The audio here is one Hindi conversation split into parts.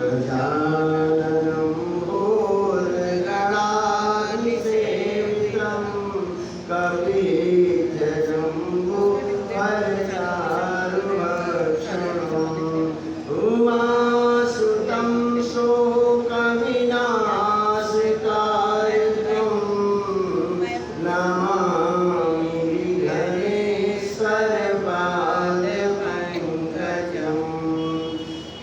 गजाननं भूतगणाधिसेवितं कपिध्वजम्बुफलचारुभक्षणम् उमासुतं शोकविनाशकारिणं नमामि विघ्नेश्वरपादपङ्कजम्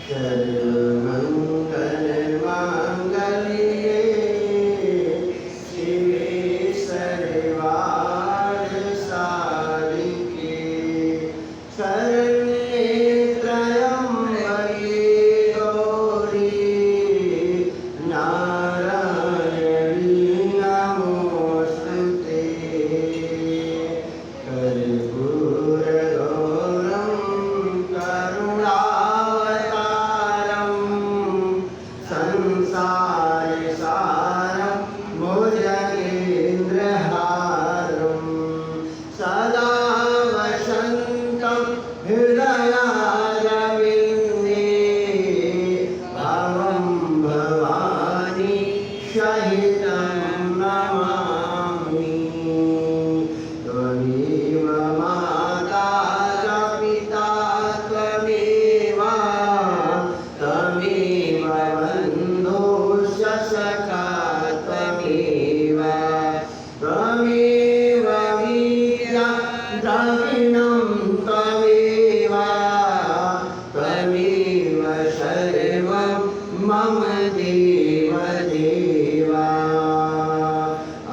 सर्वमङ्गलमाङ्गल्ये शिवे सर्वार्थसाधिके शरण्ये त्र्यम्बके गौरी नारायणी नमोस्तुते कर्पूरगौरं करुणावतारं संसारसारं भुजगेन्द्रहारं सदा वसन्तं हृदयारविन्दे भवं भवानी सहितं नमामि त्वमेव माता च पिता त्वमेव त्वमेव बन्धुश्च सखा त्वमेव त्वमेव वीर्यं द्रविणं त्वमेव त्वमेव सर्वं मम देव देवा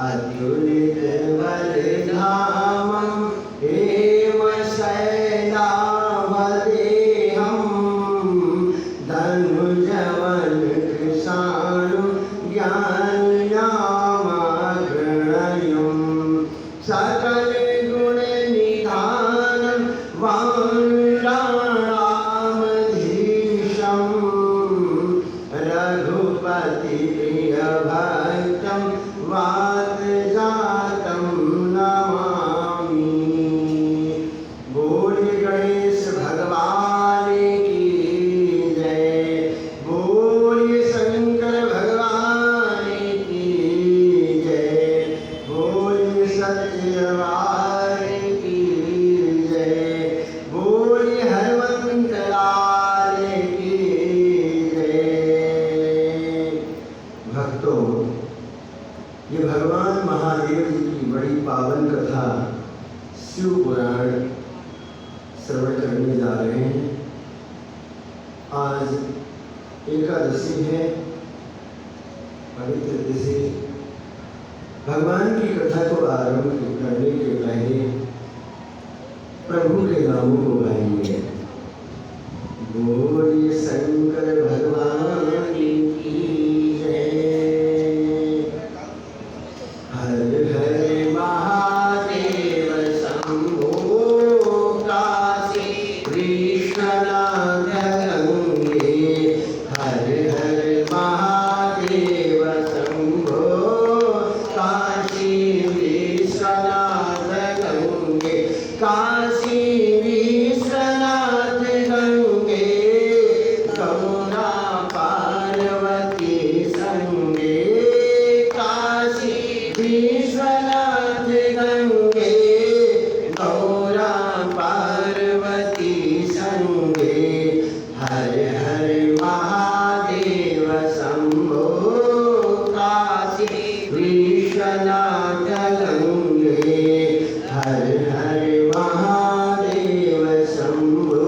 अत्युलितबलधामं हेमशैलावदेहं धनुजवनकृशाणुं ज्ञानिनामाग्रणयं सकलगुणनिधानं वानराणामधीशं रघुपतिप्रियभक्तं वातजातं नमामि बोल गणेश भगवान की जय बोल शंकर भगवान की जय बोल सत्यवान की जय बोल हनुमंत लाल की जय। भक्तों, ये भगवान महादेव जी की बड़ी पावन कथा शिव पुराण श्रवण करने जा रहे हैं। आज एकादशी है, पवित्र तिथि। भगवान की कथा को आरंभ करने के पहले प्रभु के नामों को गाएंगे। बोलिए शंकर भगवान की जय। हर हर महादेव शंभो काशी विश्वनाथ गंगे। हर हर महादेव शंभो काशी विश्वनाथ गंगे। काशी विश्वनाथ गंगे गौरा पार्वती संगे। काशी विश्वनाथ गंगे गौरा पार्वती संगे। हर हर महादेव शंभो काशी विश्वनाथ गंगे। हर हर महादेव शंभो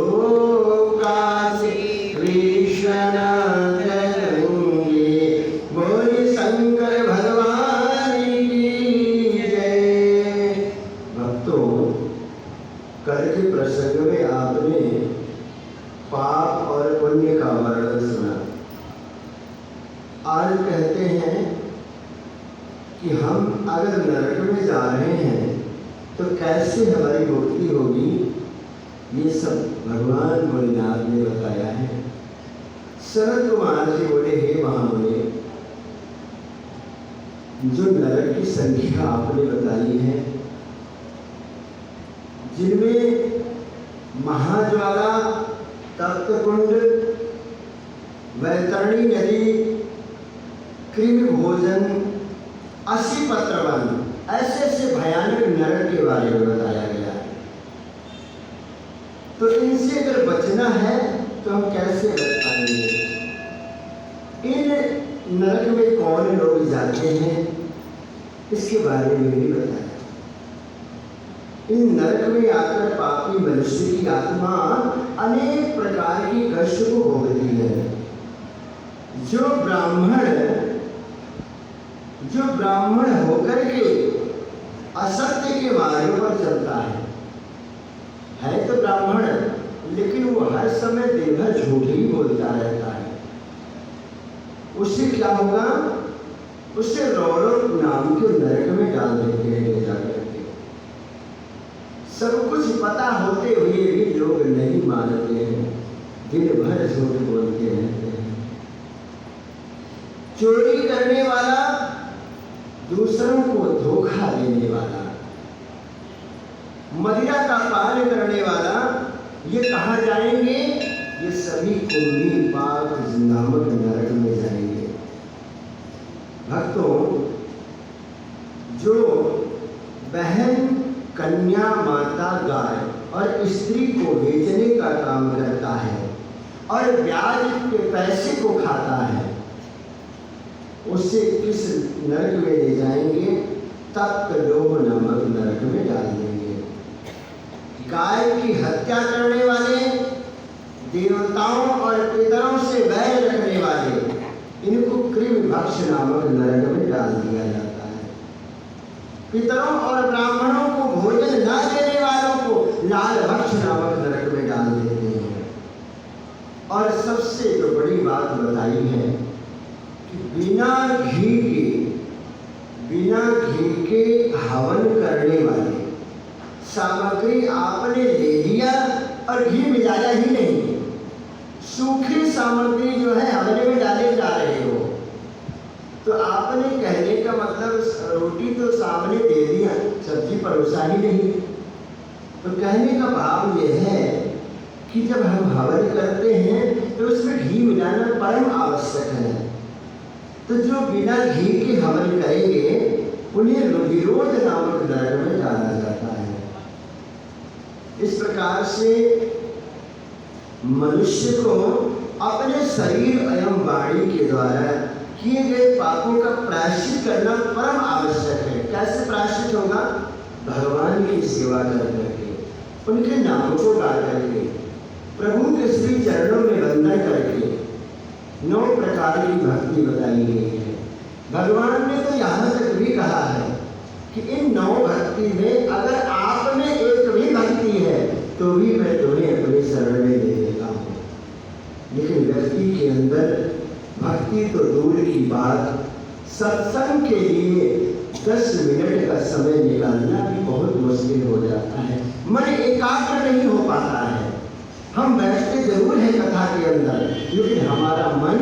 काशी विश्वनाथ गंगे। बोल शंकर भगवान की जय। भक्तों, कल के प्रसंग में आपने पाप और पुण्य का वर्णन सुना। आज कहते हैं कि हम अगर नरक में जा रहे हैं तो कैसे हमारी मुक्ति होगी, ये सब भगवान भोलेनाथ ने बताया है। सनत कुमार जी बोले, हे महामुनि, जो नरक की संख्या आपने बताई है, जिनमें महाज्वाला वैतरणी नदी, कृमि भोजन, असीपत्र वन, ऐसे ऐसे भयानक नरक के बारे में बताया गया है। तो इनसे अगर बचना है तो हम कैसे बच पाएंगे? इन नरक में कौन लोग जाते हैं इसके बारे में भी बताया। इन नरक में आकर पापी मनुष्य की आत्मा अनेक प्रकार की कष्ट को भोगती है। जो ब्राह्मण होकर के असत्य के मार्ग पर चलता है तो ब्राह्मण, लेकिन वो हर समय दिन भर झूठ ही बोलता रहता है। उससे क्या होगा? उससे रौरव नाम के नरक में डाल देते हैं ले जाकर के। सब कुछ पता होते हुए भी लोग नहीं मानते हैं, दिन भर झूठ बोलते रहते हैं। चोरी करने वाला, दूसरों को धोखा देने वाला, मदिरा का पान करने वाला, ये कहाँ जाएंगे? ये सभी कुंभी पाक नामक नरक में जाएंगे। भक्तों, जो बहन, कन्या, माता, गाय और स्त्री को बेचने का काम करता है और ब्याज के पैसे को खाता है, उसे किस नरक में ले जाएंगे? तप्त लोभ नामक नरक में डाल देंगे। गाय की हत्या करने वाले, देवताओं और पितरों से वैर रखने वाले, इनको कृमिभक्ष नामक नरक में डाल दिया जाता है। पितरों और ब्राह्मणों को भोजन न देने वालों को लाल भक्ष नामक नरक में डाल देते हैं। और सबसे जो बड़ी बात बताई है कि बिना घी के हवन करने वाले, सामग्री आपने ले लिया और घी मिलाया ही नहीं, सूखी सामग्री जो है हवने में डाले जा रहे हो, तो आपने कहने का मतलब रोटी तो सामने दे दिया, सब्जी परोसा ही नहीं। तो कहने का भाव यह है कि जब हम हवन करते हैं तो उसमें घी मिलाना परम आवश्यक है। तो जो बिना घी के हवन करेंगे उन्हें विरोध नामक नरक में डाला जाता है। इस प्रकार से मनुष्य को अपने शरीर एवं वाणी के द्वारा किए गए पापों का प्रायश्चित करना परम आवश्यक है। कैसे प्रायश्चित होगा? भगवान की सेवा कर करके, उनके नाम को गा करके, प्रभु के श्री चरणों में वंदन करके 9 प्रकार की भक्ति बताई गई है। भगवान ने तो यहाँ तक भी कहा है कि इन 9 भक्ति में अगर आप में एक भी भक्ति है तो भी मैं तुम्हें अपने शरण में ले लेता हूँ। लेकिन व्यक्ति के अंदर भक्ति तो दूर की बात, सत्संग के लिए 10 मिनट का समय निकालना भी बहुत मुश्किल हो जाता है। मन एकाग्र नहीं हो पाता है। हम बैठते जरूर हैं कथा के अंदर, लेकिन हमारा मन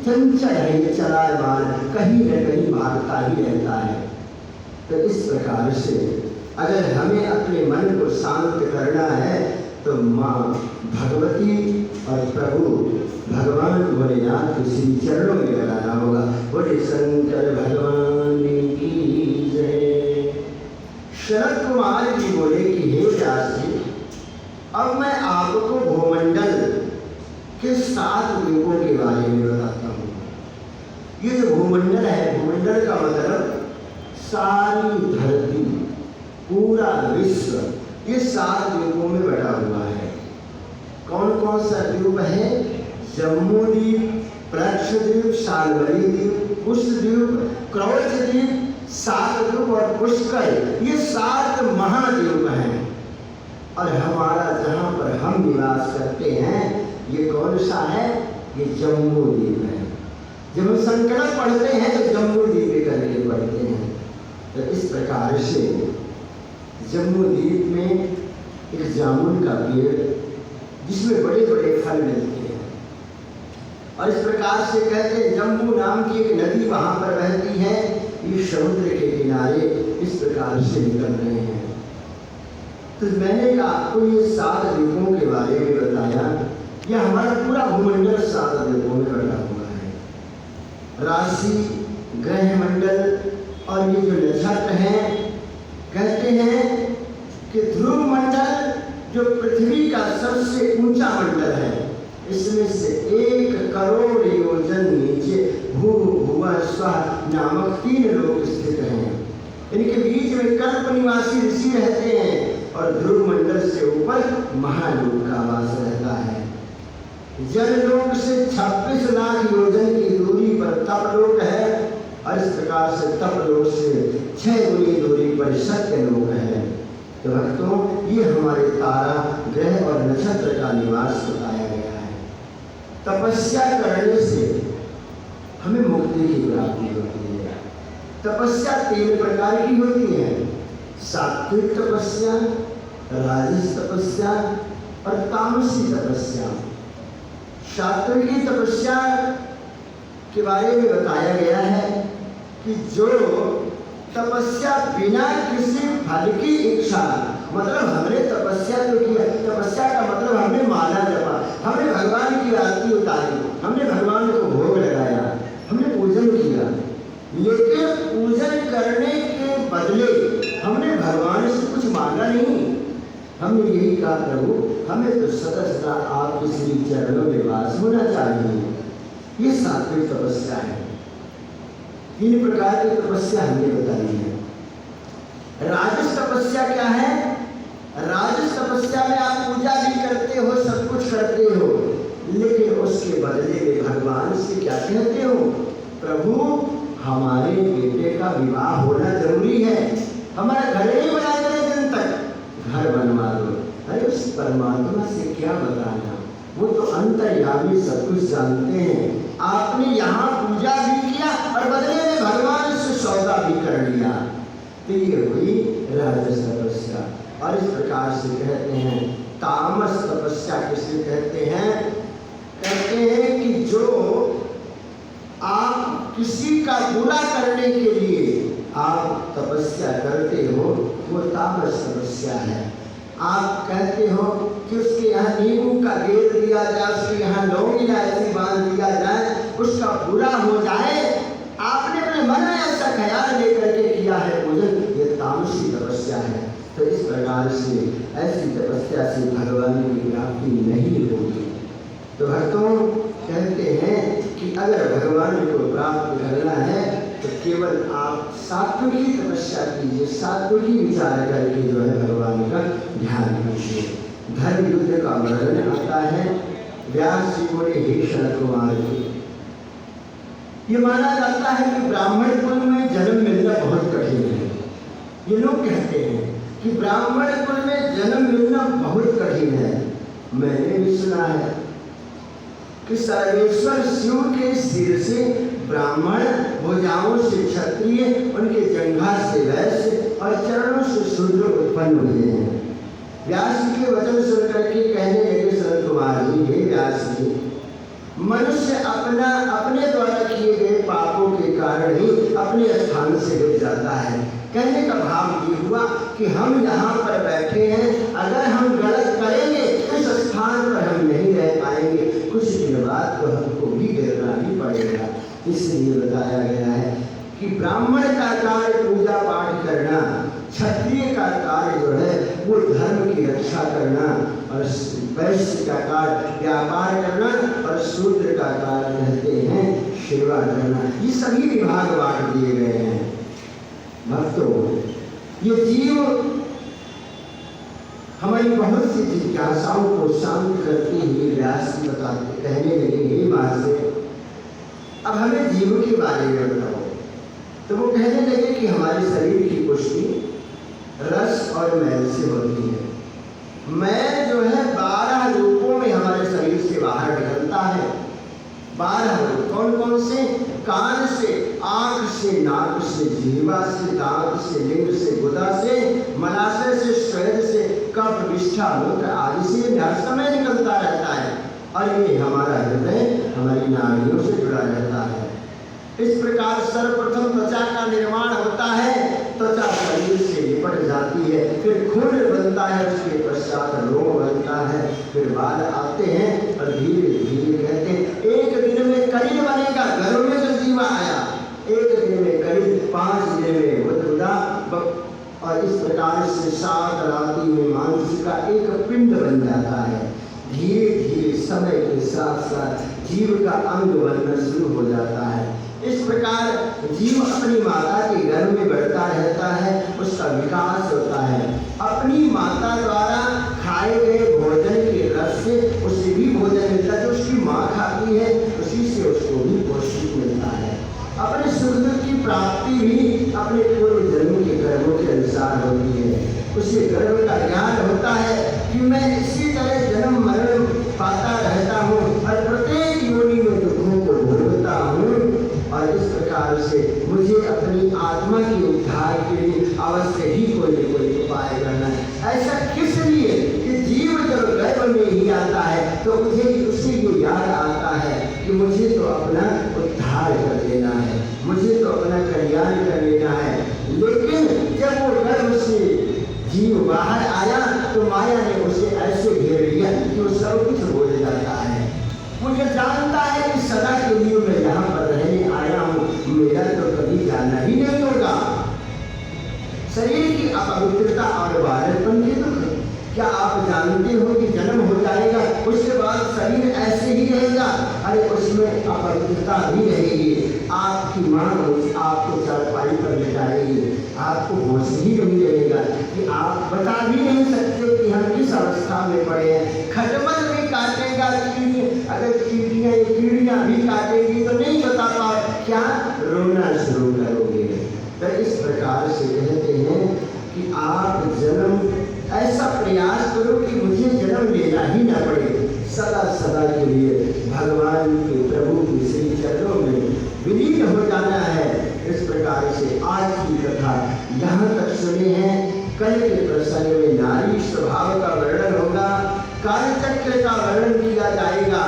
चंचल है, चलायमान, कहीं न कहीं भागता ही रहता है। तो इस प्रकार से अगर हमें अपने मन को शांत करना है तो माँ भगवती और प्रभु भगवान भोलेनाथ के श्री चरणों में लगाना होगा। बोले शंकर भगवान की जय। शरद कुमार जी बोले कि हे व्यास जी, अब मैं आपको भूमंडल के 7 द्वीपों के बारे में बताता हूँ। ये जो भूमंडल है, भूमंडल का मतलब सारी धरती, पूरा विश्व, ये 7 द्वीपों में बटा हुआ है। कौन कौन सा द्वीप है? जम्मू द्वीप, प्रक्षद्वीप, शाल्मली द्वीप, कुशद्वीप, क्रौच द्वीप, सातद्वीप और पुष्कर, ये 7 महाद्वीप हैं। और हमारा जहाँ पर हम निवास करते हैं ये कौन सा है? ये जम्मू द्वीप है। जब हम संकल्प पढ़ते हैं तो जम्मू द्वीप करके पढ़ते हैं। तो इस प्रकार से जम्मू द्वीप में एक जामुन का पेड़ जिसमें बड़े बड़े फल मिलते हैं, और इस प्रकार से कहते हैं जम्मू नाम की एक नदी वहाँ पर बहती है। ये समुद्र के किनारे इस प्रकार से निकल रहे हैं। तो मैंने आपको ये 7 द्वीपों के बारे में बताया। यह हमारा पूरा भूमंडल 7 द्वीपों में बटा राशि, ग्रह मंडल और ये जो नक्षत्र हैं, कहते हैं कि ध्रुव मंडल जो पृथ्वी का सबसे ऊंचा मंडल है, इसमें से 1 करोड़ योजन नीचे भू भुवा स्व नामक 3 लोक स्थित हैं। इनके बीच में कल्प निवासी ऋषि रहते हैं और ध्रुव मंडल से ऊपर महालोक का वास रहता है। जललोक से 26 लाख योजन की दूरी पर तपलोक है और इस प्रकार से तपलोक से 6 गुनी दूरी पर सत्यलोक है। तो भक्तों, ये हमारे तारा, ग्रह और नक्षत्र का निवास बताया गया है। तपस्या करने से हमें मुक्ति की प्राप्ति होती है। तपस्या 3 प्रकार की होती है, सात्विक तपस्या, राजस तपस्या और तामसी तपस्या। सात्विकी तपस्या के बारे में बताया गया है कि जो तपस्या बिना किसी फल की इच्छा, मतलब हमने तपस्या तो किया, तपस्या का मतलब हमने माला जपा, हमने भगवान की आरती उतारी, हमने भगवान को भोग लगाया, हमने पूजन किया, लेकिन पूजन करने के बदले हमने भगवान से कुछ मांगा नहीं। हमने यही कहा, प्रभु हमें तो सदा सदा आपके श्री चरणों में वास होना चाहिए। ये सात्विक तपस्या है। 3 प्रकार की तपस्या हमने बताई है। राजस तपस्या क्या है? राजस तपस्या में आप पूजा भी करते हो, सब कुछ करते हो, लेकिन उसके बदले में भगवान से क्या कहते हो? प्रभु हमारे बेटे का विवाह होना जरूरी है, हमारा घर नहीं बना इतने दिन तक, घर बनवा दो। अरे उस परमात्मा से क्या बताना, वो तो अंतर्यामी सब कुछ जानते हैं। आपने यहाँ पूजा भी किया और बदले में भगवान से सौदा भी कर लिया, तो ये हुई राजस तपस्या। और इस प्रकार से कहते हैं तामस तपस्या किसे कहते हैं? कहते हैं कि जो आप किसी का बुरा करने के लिए आप तपस्या करते हो, वो तामस तपस्या है। आप कहते हो कि उसके यहाँ नींबू का गेर दिया जाए, उसके यहाँ लौंग इलायची बांध दिया जाए, उसका बुरा हो जाए, आपने अपने मन में ऐसा ख्याल लेकर के किया है पूजन, ये तामसी तपस्या है। तो इस प्रकार से ऐसी तपस्या से भगवान की प्राप्ति नहीं होगी। तो भक्तों, कहते हैं कि अगर भगवान को प्राप्त करना है तो केवल आप सात्विकी तपस्या कीजिए, सात्विकी विचार करके जो है भगवान का ध्यान कीजिए। धर्म युद्ध का वर्णन आता है। व्यास जी बोले, हे शरद कुमार जी, ये माना जाता है कि ब्राह्मण कुल में जन्म मिलना बहुत कठिन है। ये लोग कहते हैं कि ब्राह्मण कुल में जन्म मिलना बहुत कठिन है। मैंने भी सुना है कि सर्वेश्वर शिव के सिर से ब्राह्मण, भुजाओं से क्षत्रिय, उनके जंघा से वैश्य और चरणों से शूद्र उत्पन्न हुए हैं। व्यास जी के वचन सुनकर के कहने लगे, शरद कुमार जी, हे व्यास जी, मनुष्य अपने द्वारा किए गए पापों के कारण ही अपने स्थान से गिर जाता है। कहने का भाव ये हुआ कि हम यहाँ पर बैठे हैं, अगर हम गलत करेंगे इस स्थान पर हम नहीं रह पाएंगे, कुछ दिन बाद तो हमको भी गिरना ही पड़ेगा। इसलिए बताया गया है कि ब्राह्मण का कार्य पूजा पाठ करना, क्षत्रिय का कार्य जो है वो धर्म की रक्षा करना, और वैश्य का कार्य व्यापार करना, और शूद्र का कार्य कहते हैं सेवा करना। ये सभी विभाग बांट दिए गए हैं। भक्तों, ये जीव हमारी बहुत सी जिज्ञासाओं को शांत करते हुए व्यास जी बताते कहने लगे, हे महाशय, अब हमें जीव के बारे में बताओ। तो वो कहने लगे कि हमारे शरीर की पुष्टि रस और मैल से होती है। मैल जो है 12 रूपों में हमारे शरीर से बाहर निकलता है। 12 रूप कौन कौन से? कान से, आंख से, नाक से, जीवा से, दांत से, लिंग से, गुदा से, मलाशय से, स्वेद से, कफ, विष्ठा, मूत्र आदि से हर समय निकलता रहता है। और ये हमारा हृदय हमारी नाड़ियों से जुड़ा रहता है। इस प्रकार सर्वप्रथम त्वचा का निर्माण होता है। त्वचा शरीर से लिपट जाती है, फिर खून बनता है, उसके पश्चात रोम बनता है, फिर बाल आते हैं और धीरे धीरे कहते हैं एक दिन में करीब बनेगा। घरों में जो जीवा और इस प्रकार से 7 रात्रि में मांस का एक पिंड बन जाता है। धीरे धीरे समय के साथ साथ जीव का अंग बनना शुरू हो जाता है। इस प्रकार जीव अपनी माता के गर्भ में बढ़ता रहता है, उसका विकास होता है। अपनी माता द्वारा खाए गए भोजन के रस से उसे भी भोजन मिलता है, जो उसकी माँ खाती है उसी से उसको भी पोषण मिलता है। अपने सुख दुख की प्राप्ति भी अपने पूर्व जन्म के कर्मों के अनुसार होती है। उसे गर्व का ज्ञान होता है कि मैं इसी तरह जन्म मरण पाता रहता हूँ और प्रत्येक योनि में दुखों को भोगता हूँ, और इस प्रकार से मुझे अपनी आत्मा के उद्धार के लिए अवश्य ही कोई न कोई उपाय करना है। ऐसा किस लिए कि जीव जब गर्भ में ही आता है तो मुझे उसे ये याद आता है कि मुझे तो अपना उद्धार कर लेना है, मुझे तो अपना कल्याण कर लेना है। लेकिन जब वो गर्भ से जीव बाहर आया तो माया ने उसे ऐसे घेर लिया कि वो सब कुछ भूल जाता है। वो ये जानता है कि सदा के लिए मैं यहाँ पर रहने आया हूँ, मेरा तो कभी जाना ही नहीं होगा। शरीर की अपवित्रता और बालकपन के दुख, क्या आप जानते हो कि जन्म हो जाएगा उसके बाद शरीर ऐसे ही रहेगा? अरे उसमें अपवित्रता भी रहेगी। आपकी माँ आपको चारपाई पर बिठाएगी, आपको होश ही नहीं रहेगा कि आप बता भी नहीं सकते कि हम किस अवस्था में पड़े हैं। खटमल भी काटेगा, अगर कीड़ियाँ भी काटेगी तो नहीं बता पाओ, क्या रोना शुरू करोगे। तो इस प्रकार से कहते हैं कि आप जन्म ऐसा प्रयास करो कि मुझे जन्म लेना ही ना पड़े, सदा सदा के लिए भगवान के प्रभु के श्री चरणों में विलीन हो जाना है। इस प्रकार से आज की कथा यहाँ तक सुने हैं। कल के प्रसंग में नारी स्वभाव का वर्णन होगा, कालचक्र का वर्णन किया जाएगा,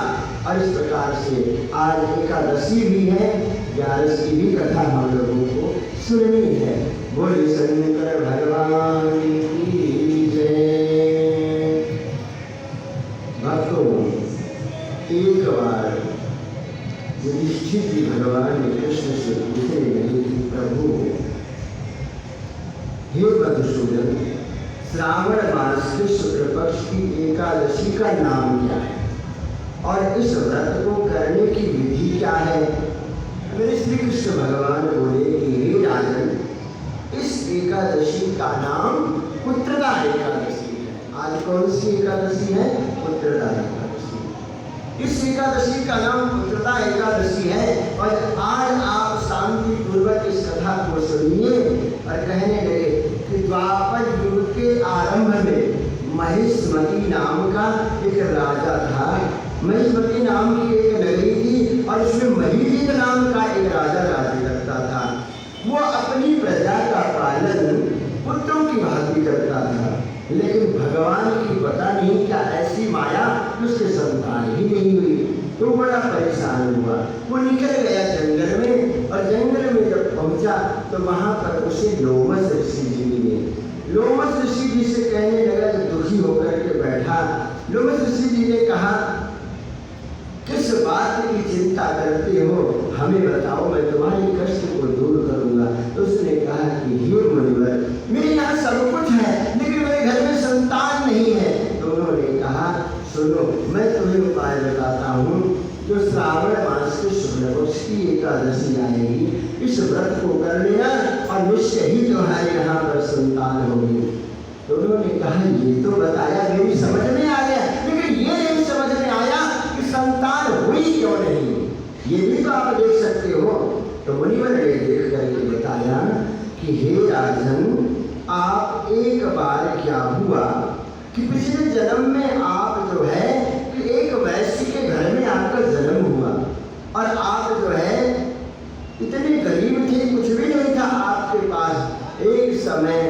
और इस प्रकार से आज एकादशी भी है, 11 की भी कथा हम लोगों को सुननी है। बोले शंकर भगवान की जय। भक्तों, एक बार युधिष्ठिर जी भगवान ने कृष्ण से पूछने लगे कि प्रभु, हे मधुसूदन, श्रावण मास के शुक्ल पक्ष की एकादशी का नाम क्या है और इस व्रत को करने की विधि क्या है? मेरे श्री कृष्ण भगवान बोले कि हे राजन, इस एकादशी का नाम पुत्रदा एकादशी है। आज कौन सी एकादशी है? पुत्रदा एकादशी। इस एकादशी का नाम पुत्रदा एकादशी है। और आज आप शांति पूर्वक इस कथा को सुनिए और कहने लगे कि द्वापर युग के आरंभ में महिष्मती नाम का एक राजा था। महिष्मती नाम की एक नगरी थी और उसमें महीजित नाम का एक राजा राज्य करता था। वो अपनी प्रजा का पालन पुत्रों की भांति करता था, लेकिन भगवान की पता नहीं क्या ऐसी माया उसके संतान ही नहीं हुई। तो बड़ा परेशान हुआ। वो निकल गया जंगल में, और जंगल में जब पहुंचा तो वहां पर उसे लोमस ऋषि जी मिले। लोमस ऋषि जी से कहने लगा, दुखी होकर के बैठा। लोमस ऋषि जी ने कहा, किस बात की चिंता करते हो, हमें बताओ, मैं तुम्हारे कष्ट को दूर करूंगा। तो उसने कहा कि हे मुनिवर, मेरे यहाँ सब कुछ है लेकिन मेरे घर में संतान नहीं है। तो उन्होंने कहा, सुनो, मैं तुम्हें उपाय बताता हूँ। जो श्रावण मास के शुक्ल पक्ष की एकादशी आएगी, इस व्रत को कर लेना और निश्चय ही तुम्हारे यहाँ पर संतान होगी। तो उन्होंने कहा, ये तो बताया, मेरी समझ में आ गया, लेकिन ये नहीं समझ में आया कि संतान हुई क्यों नहीं। ये भी तो आप देख सकते हो। तो मुनिवर ने देख करके बताया कि हे राजन, आप एक बार क्या हुआ कि पिछले जन्म में आप जो है कि एक वैश्य के घर में आपका जन्म हुआ, और आप जो है इतने गरीब थे, कुछ भी नहीं था आपके पास। एक समय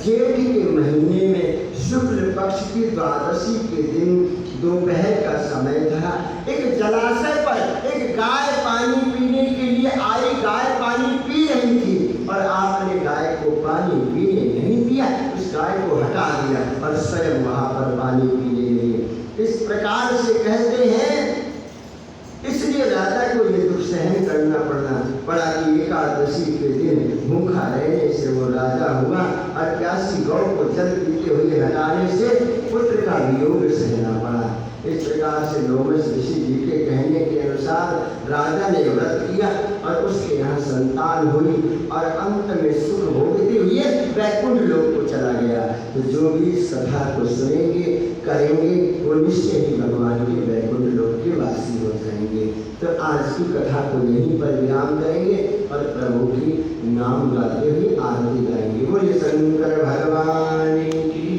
जेठ के महीने में शुक्ल पक्ष की द्वादशी के दिन दोपहर का समय था। एक जलाशय पर एक गाय पानी पीने के लिए आई। गाय पानी पी रही थी और आपने गाय को पानी पीने नहीं दिया, उस गाय को हटा दिया और स्वयं वहां पर पानी पीने लगे। इस प्रकार से कहते हैं, इसलिए राजा को ये दुख सहन करना पड़ा कि एकादशी के दिन भूखा रहने से वो राजा हुआ और प्यास हटाने से पुत्र का वियोग सहना पड़ा। इस प्रकार से लोमश ऋषि जी के कहने के अनुसार राजा ने व्रत किया और उसके यहाँ संतान हुई और अंत में सुख भोगते हुए वैकुंठ लोक को चला गया। तो जो भी इस कथा को सुनेंगे करेंगे वो निश्चय ही भगवान के वैकुंठ लोक के वासी हो जाएंगे। तो आज की कथा को यहीं पर विराम करेंगे और प्रभु की नाम गाते हुए आरती गाएंगे। बोलिए शंकर भगवान की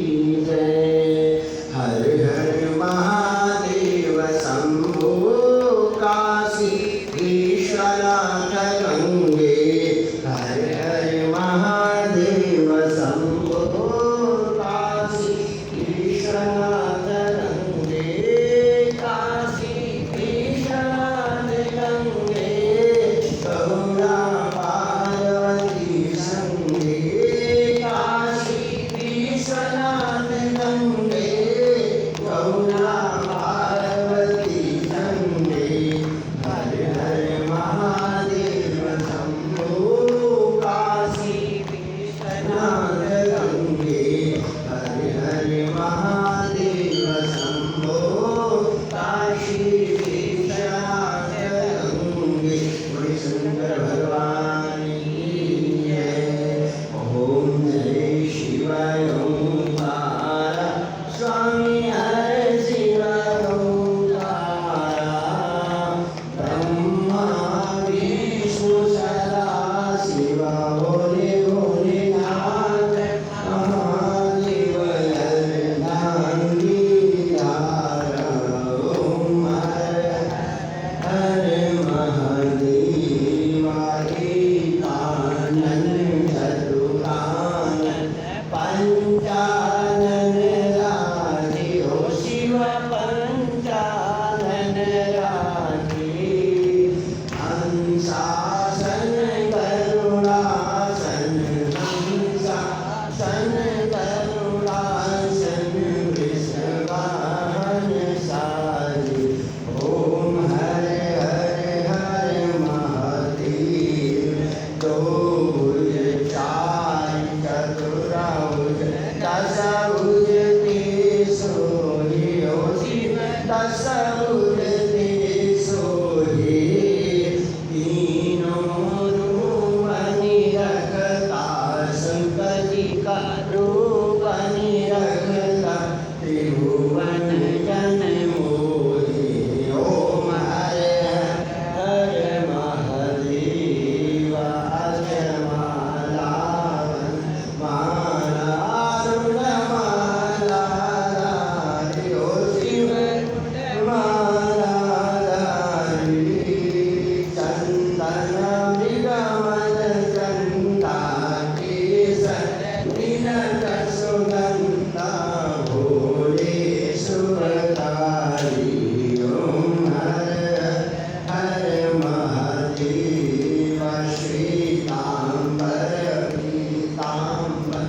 जय। हर हर महादेव शंभो काशी विश्वनाथ गंगे। हर हर महादेव शंभो काशी विश्वनाथ गंगे। काशी विश्वनाथ गंगे गौरा पार्वती संगे। काशी विश्वनाथ गंगे गौरा पार्वती संगे। हर हर महादेव शंभो काशी विश्वनाथ गंगे। हर हर महादेव शंभो काशी विश्वनाथ गंगे। बोलिए शंकर भगवान की जय। ओम जय शिवाय ओंकार स्वामी हर शिव ओंकार। ब्रह्मा विष्णु सदा शिव भोले भोलेनाथ। महादेव अर्धांगी धारा। ओम हर हर महादेव एकानन चतुरानन पंचानन राधे। ओ शिव पंचानन राधे। हंसासन करुणासन हंसासन करुणासन विश्ववाहन सारी। ओम हर हर हर महादेव। दो भुज चार चतुर्भुज दस भुज ते सोहे। ओ शिव दस भुज ते सोहे। तीनों रूप निरखता संपत्ति का रूप निरखता त्रिभुवन जन मोहे। ओम हर हर महादेव। अजमाला मालारुण माला रे। ओ शिव माला रे। चंदन मृगमल चंदा केसर दिनक सुगंधा भोले सुरतारी। ओम हर हर महादेव। श्वेतांबर पीतांबर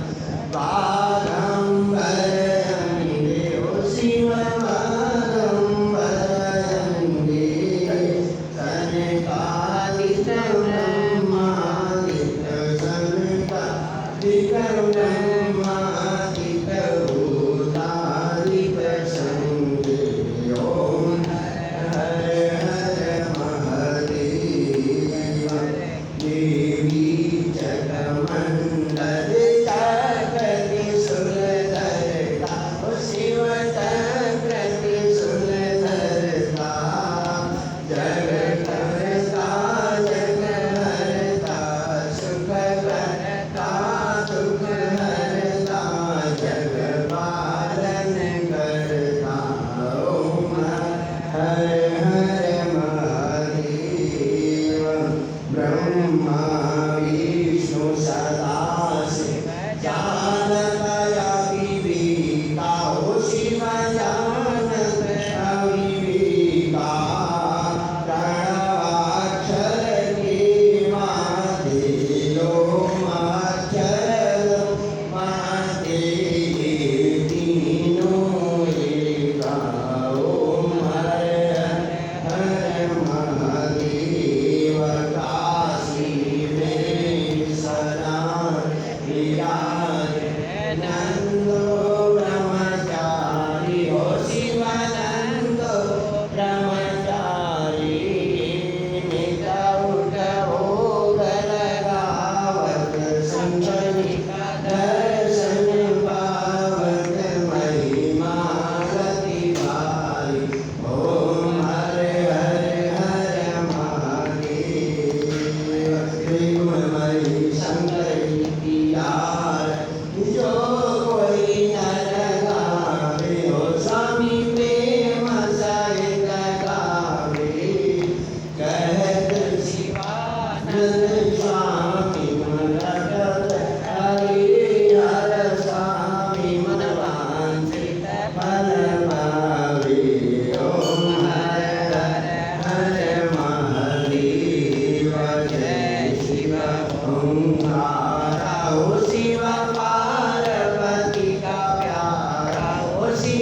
बाघंबर अंगे। ओ शिव बाघंबर अंगे। सनकादिक ब्रह्मादिक सनकादिक ब्रह्मादिक भूतादिक संगे।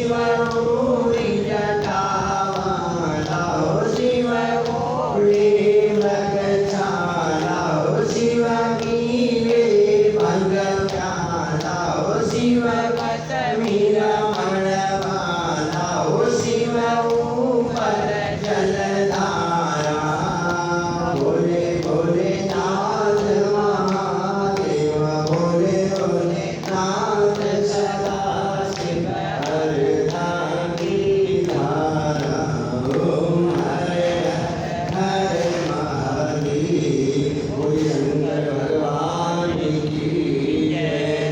शिवाय नमो